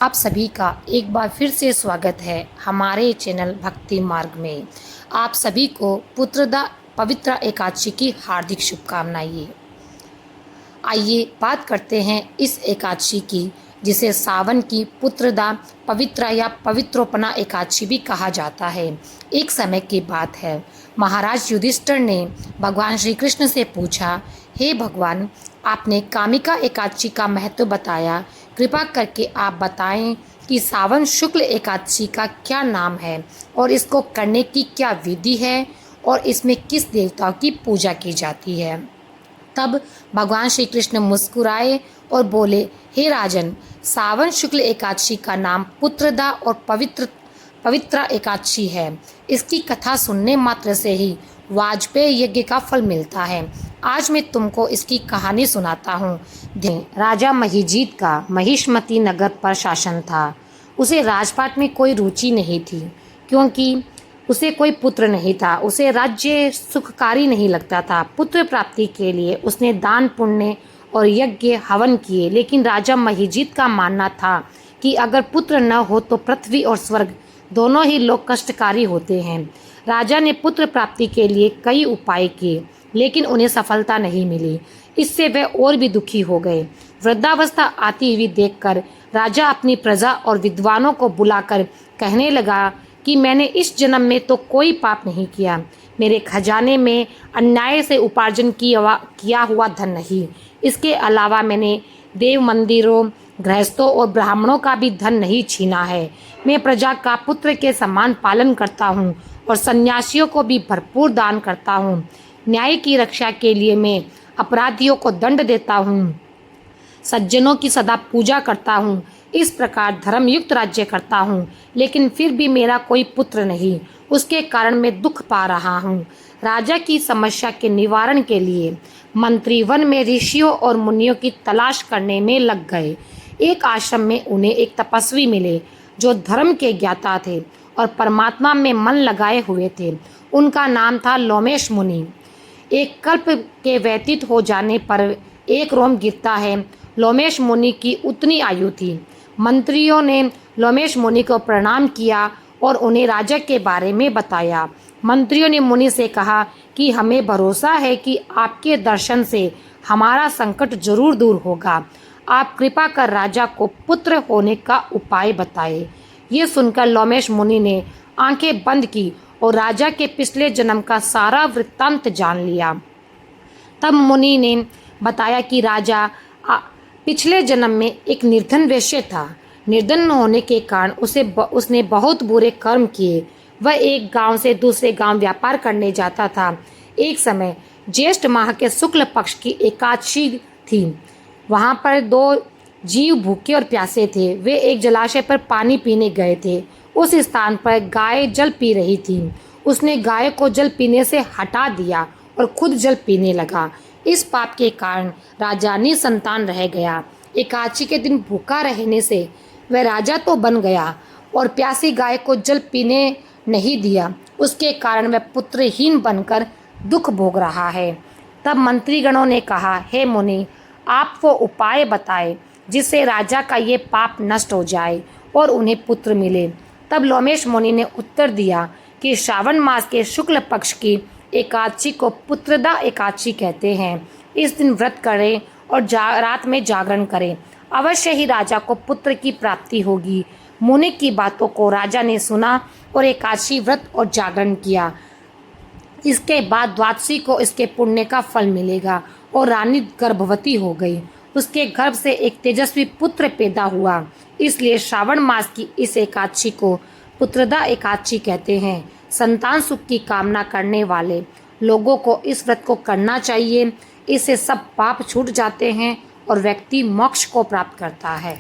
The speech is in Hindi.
आप सभी का एक बार फिर से स्वागत है हमारे चैनल भक्ति मार्ग में। आप सभी को पुत्रदा पवित्र एकादशी की हार्दिक शुभकामनाएं। आइए बात करते हैं इस एकादशी की, जिसे सावन की पुत्रदा पवित्र या पवित्रोपना एकादशी भी कहा जाता है। एक समय की बात है, महाराज युधिष्ठिर ने भगवान श्री कृष्ण से पूछा, हे भगवान, आपने कामिका एकादशी का महत्व बताया, कृपा करके आप बताएं कि सावन शुक्ल एकादशी का क्या नाम है और इसको करने की क्या विधि है और इसमें किस देवताओं की पूजा की जाती है। तब भगवान श्री कृष्ण मुस्कुराए और बोले, हे राजन, सावन शुक्ल एकादशी का नाम पुत्रदा और पवित्र एकादशी है। इसकी कथा सुनने मात्र से ही वाजपेयी यज्ञ का फल मिलता है। आज मैं तुमको इसकी कहानी सुनाता हूँ। राजा महिजीत का महिष्मती नगर पर शासन था। उसे राजपाट में कोई रुचि नहीं थी, क्योंकि उसे कोई पुत्र नहीं था। उसे राज्य सुखकारी नहीं लगता था। पुत्र प्राप्ति के लिए उसने दान पुण्य और यज्ञ हवन किए, लेकिन राजा महिजीत का मानना था कि अगर पुत्र न हो तो पृथ्वी और स्वर्ग दोनों ही लोग कष्टकारी होते हैं। राजा ने पुत्र प्राप्ति के लिए कई उपाय किए, लेकिन उन्हें सफलता नहीं मिली। इससे वे और भी दुखी हो गए। वृद्धावस्था आती हुई देखकर राजा अपनी प्रजा और विद्वानों को बुलाकर कहने लगा कि मैंने इस जन्म में तो कोई पाप नहीं किया। मेरे खजाने में अन्याय से उपार्जन किया हुआ धन नहीं। इसके अलावा मैंने देव मंदिरों, गृहस्थों और ब्राह्मणों का भी धन नहीं छीना है। मैं प्रजा का पुत्र के समान पालन करता हूँ और सन्यासियों को भी भरपूर दान करता हूँ। न्याय की रक्षा के लिए मैं अपराधियों को दंड देता हूँ, सज्जनों की सदा पूजा करता हूँ। इस प्रकार धर्मयुक्त राज्य करता हूँ, लेकिन फिर भी मेरा कोई पुत्र नहीं। उसके कारण मैं दुख पा रहा हूँ। राजा की समस्या के निवारण के लिए मंत्री वन में ऋषियों और मुनियों की तलाश करने में लग गए। एक आश्रम में उन्हें एक तपस्वी मिले जो धर्म के ज्ञाता थे और परमात्मा में मन लगाए हुए थे। उनका नाम था लोमेश मुनि। एक कल्प के व्यतीत हो जाने पर एक रोम गिरता है। लोमेश मुनि की उतनी आयु थी। मंत्रियों ने लोमेश मुनि को प्रणाम किया और उन्हें राजा के बारे में बताया। मंत्रियों ने मुनि से कहा कि हमें भरोसा है कि आपके दर्शन से हमारा संकट जरूर दूर होगा। आप कृपा कर राजा को पुत्र होने का उपाय बताएं। ये सुनकर लोमेश मुनि ने आंखें बंद की और राजा के पिछले जन्म का सारा वृत्तांत जान लिया। तब मुनि ने बताया कि राजा पिछले जन्म में एक निर्धन वैश्य था। निर्धन होने के कारण उसने बहुत बुरे कर्म किए। वह एक गांव से दूसरे गांव व्यापार करने जाता था। एक समय ज्येष्ठ माह के शुक्ल पक्ष की एकादशी थी। वहां पर दो जीव भूखे और प्यासे थे। वे एक जलाशय पर पानी पीने गए थे। उस स्थान पर गाय जल पी रही थी। उसने गाय को जल पीने से हटा दिया और खुद जल पीने लगा। इस पाप के कारण राजा निसंतान रह गया। एकादशी के दिन भूखा रहने से वह राजा तो बन गया और प्यासी गाय को जल पीने नहीं दिया। उसके कारण वह पुत्रहीन बनकर दुख भोग रहा है। तब मंत्रीगणों ने कहा, हे मुनि, आप वो उपाय बताएं जिससे राजा का ये पाप नष्ट हो जाए और उन्हें पुत्र मिले। तब लोमेश मुनि ने उत्तर दिया कि श्रावण मास के शुक्ल पक्ष की एकादशी को पुत्रदा एकादशी कहते हैं। इस दिन व्रत करें और रात में जागरण करें। अवश्य ही राजा को पुत्र की प्राप्ति होगी। मुनि की बातों को राजा ने सुना और एकादशी व्रत और जागरण किया। इसके बाद द्वादशी को इसके पुण्य का फल मिलेगा और रानी गर्भवती हो गई। उसके गर्भ से एक तेजस्वी पुत्र पैदा हुआ। इसलिए श्रावण मास की इस एकादशी को पुत्रदा एकादशी कहते हैं। संतान सुख की कामना करने वाले लोगों को इस व्रत को करना चाहिए। इससे सब पाप छूट जाते हैं और व्यक्ति मोक्ष को प्राप्त करता है।